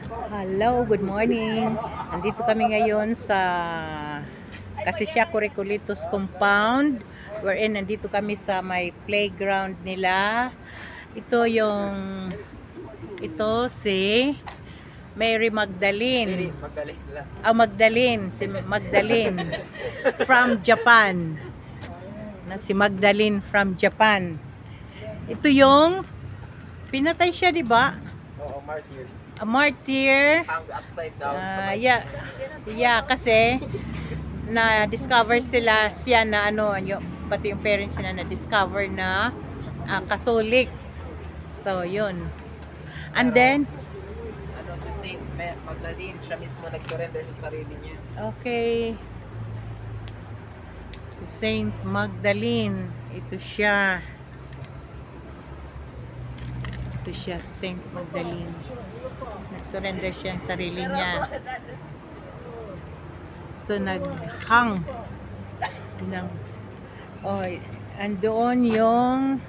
Hello, good morning. Nandito kami ngayon sa Kasisyaco Recoletos compound wherein nandito kami sa may playground nila. Ito si Mary Magdalene. Magdalene, si Magdalene from Japan. Si Magdalene from Japan. Ito yung pinatay siya, di ba? Oo, martyr. A martyr. Hang upside down sa Yeah, kasi na-discover siya na pati yung parents niya na-discover na Catholic. So, yun. And then, si Saint Magdalene, siya mismo nag-surrender sa sarili niya. okay. Si Saint Magdalene, ito siya. Saint Magdalene. Nag-surrender siya ang sarili niya. So, nag-hang. Oh, andoon yung